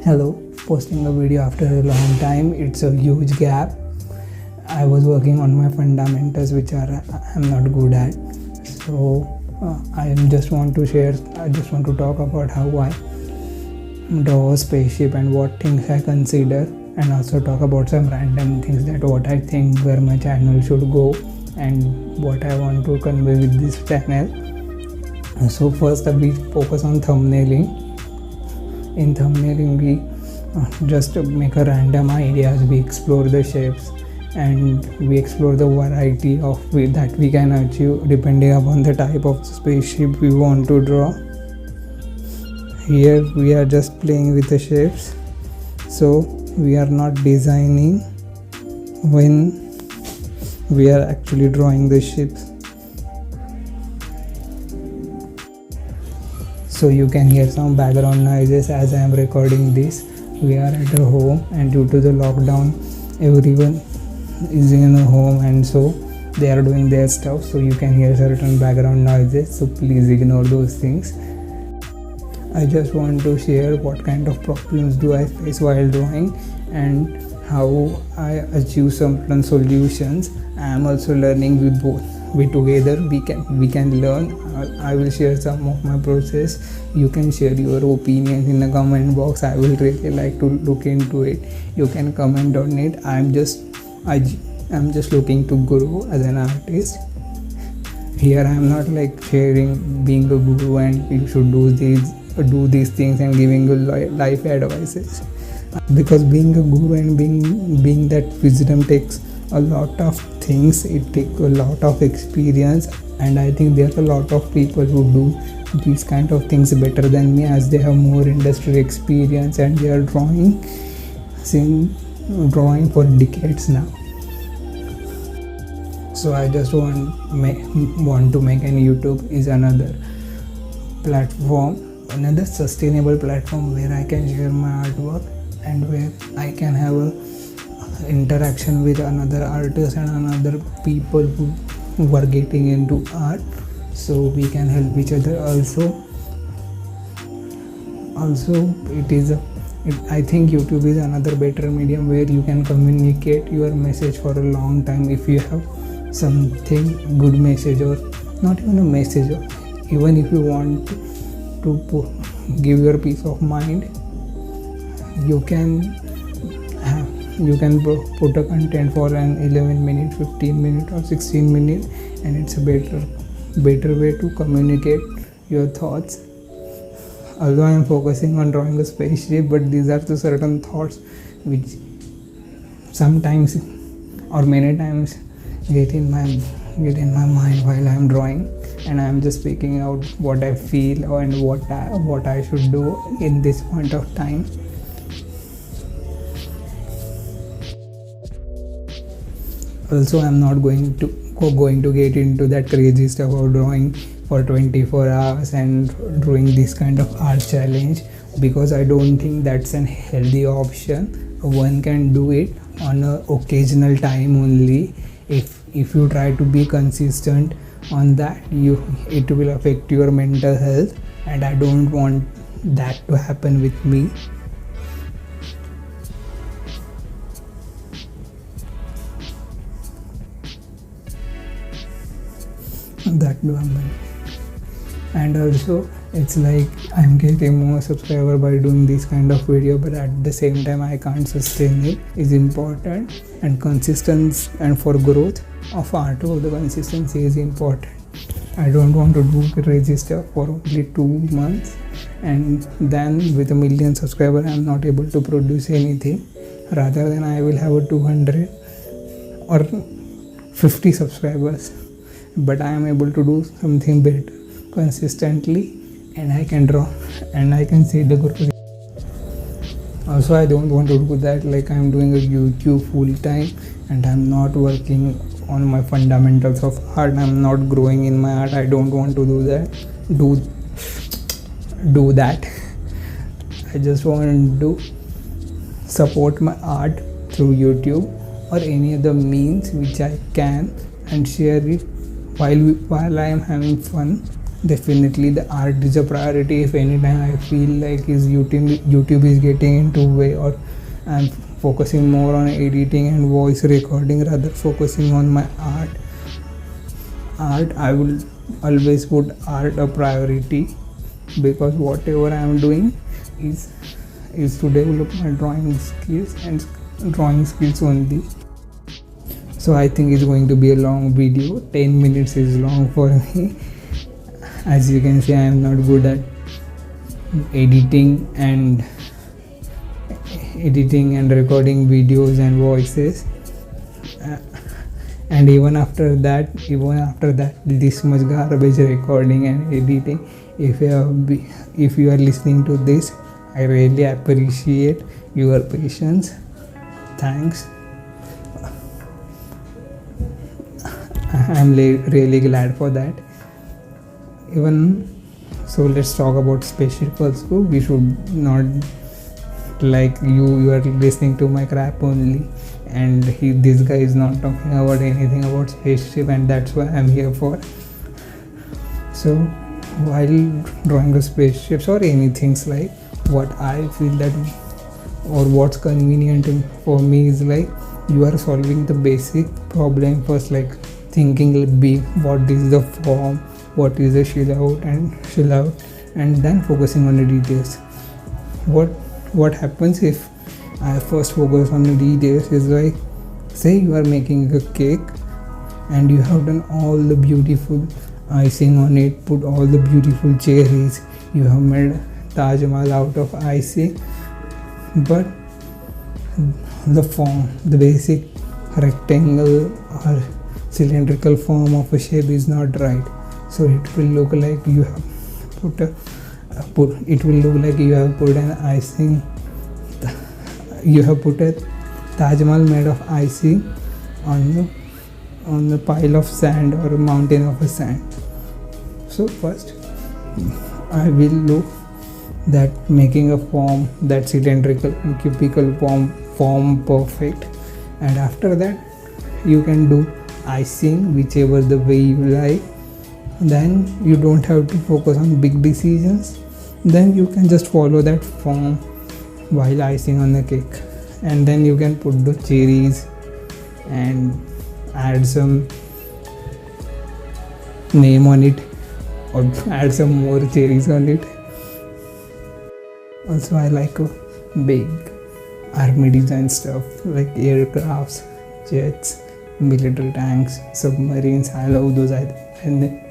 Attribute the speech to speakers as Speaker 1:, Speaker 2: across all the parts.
Speaker 1: Hello, posting a video after a long time. It's a huge gap. I was working on my fundamentals, which I'm not good at. So I just want to talk about how I draw a spaceship and what things I consider, and also talk about some random things, that what I think where my channel should go and what I want to convey with this channel. So first we focus on thumbnailing. In thumbnailing we just make a random ideas, we explore the shapes and we explore the variety of that we can achieve depending upon the type of spaceship we want to draw. Here we are just playing with the shapes, so we are not designing when we are actually drawing the ships. So you can hear some background noises as I am recording this. We are at a home, and due to the lockdown everyone is in a home, and so they are doing their stuff, so you can hear certain background noises, so please ignore those things. I just want to share what kind of problems do I face while drawing and how I achieve certain solutions. I am also learning with both. Together we can learn. I will share some of my process. You can share your opinions in the comment box. I will really like to look into it. You can comment on it. I'm just looking to grow as an artist. Here I am not like sharing being a guru and you should do these things and giving you life advices, because being a guru and being that wisdom takes a lot of things. It takes a lot of experience, and I think there are a lot of people who do these kind of things better than me, as they have more industry experience and they are drawing for decades now. So I just want to make an YouTube is another platform, another sustainable platform where I can share my artwork and where I can have a interaction with another artists and another people who are getting into art, so we can help each other. Also I think YouTube is another better medium where you can communicate your message for a long time. If you have something good message, or not even a message, or even if you want to give your peace of mind, you can put a content for an 11 minute, 15 minute or 16 minute, and it's a better way to communicate your thoughts. Although I am focusing on drawing a spaceship, but these are the certain thoughts which sometimes or many times get in my mind while I am drawing, and I am just speaking out what I feel and what I should do in this point of time. Also, I'm not going to get into that crazy stuff of drawing for 24 hours and doing this kind of art challenge, because I don't think that's an healthy option. One can do it on an occasional time only. If you try to be consistent on that, it will affect your mental health, and I don't want that to happen with me. That do happen. And also it's like I'm getting more subscriber by doing this kind of video, but at the same time I can't sustain it. Is important, and consistency, and for growth of artwork the consistency is important. I don't want to do crazy stuff for only 2 months and then with 1 million subscriber I'm not able to produce anything. Rather than I will have a 200 or 50 subscribers, but I am able to do something better consistently, and I can draw and I can see the growth. Also, I don't want to do that like I'm doing a YouTube full time and I'm not working on my fundamentals of art. I'm not growing in my art. I don't want to do that. I just want to support my art through YouTube or any other means which I can, and share it while I am having fun definitely the art is a priority. If anytime I feel like is YouTube is getting into way, or I'm focusing more on editing and voice recording rather focusing on my art, I will always put art a priority, because whatever I am doing is to develop my drawing skills and drawing skills only. So I think it's going to be a long video. 10 minutes is long for me. As you can see, I am not good at editing and recording videos and voices. And even after that, this much garbage recording and editing, if you are listening to this, I really appreciate your patience. Thanks. I'm really glad for that. Even so, let's talk about spaceship also. We should not, like, you are listening to my crap only, and this guy is not talking about anything about spaceship, and that's why I'm here for. So while drawing a spaceships or anything, like, what I feel that, or what's convenient for me is like, you are solving the basic problem first, like thinking big, what is the form, what is the fill out, and then focusing on the details. What happens if I first focus on the details is like, say you are making a cake and you have done all the beautiful icing on it, put all the beautiful cherries, you have made Taj Mahal out of icing, but the form, the basic rectangle or cylindrical form of a shape is not right. So it will look like you have put an icing. You have put a Taj Mahal made of icing on the pile of sand or a mountain of a sand. So first, I will look that making a form, that cylindrical and cubical form perfect, and after that you can do icing whichever the way you like. Then you don't have to focus on big decisions. Then you can just follow that form while icing on the cake, and then you can put the cherries and add some name on it, or add some more cherries on it. Also, I like a big army design stuff like aircrafts, jets, military tanks, submarines. I love those. And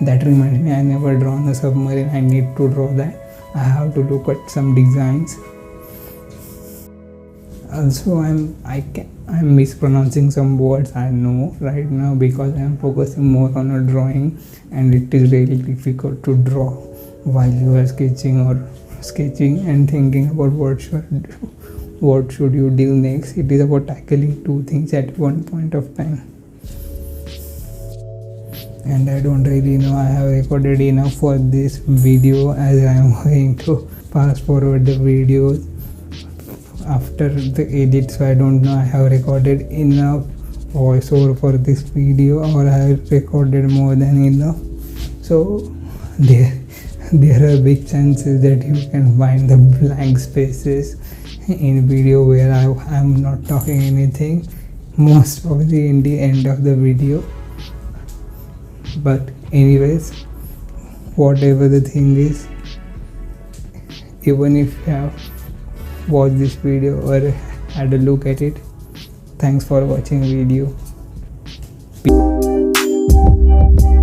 Speaker 1: that reminds me, I never drawn a submarine. I need to draw that. I have to look at some designs. Also, I'm mispronouncing some words, I know right now, because I'm focusing more on a drawing, and it is really difficult to draw while you are sketching and thinking about what should you do next. It is about tackling two things at one point of time. And I don't really know, I have recorded enough for this video, as I am going to fast forward the videos after the edit. So I don't know, I have recorded enough voiceover for this video, or I have recorded more than enough. So there are big chances that you can find the blank spaces in video where I am not talking anything, most probably in the end of the video. But anyways, whatever the thing is, even if you have watched this video or had a look at it, thanks for watching video. Peace.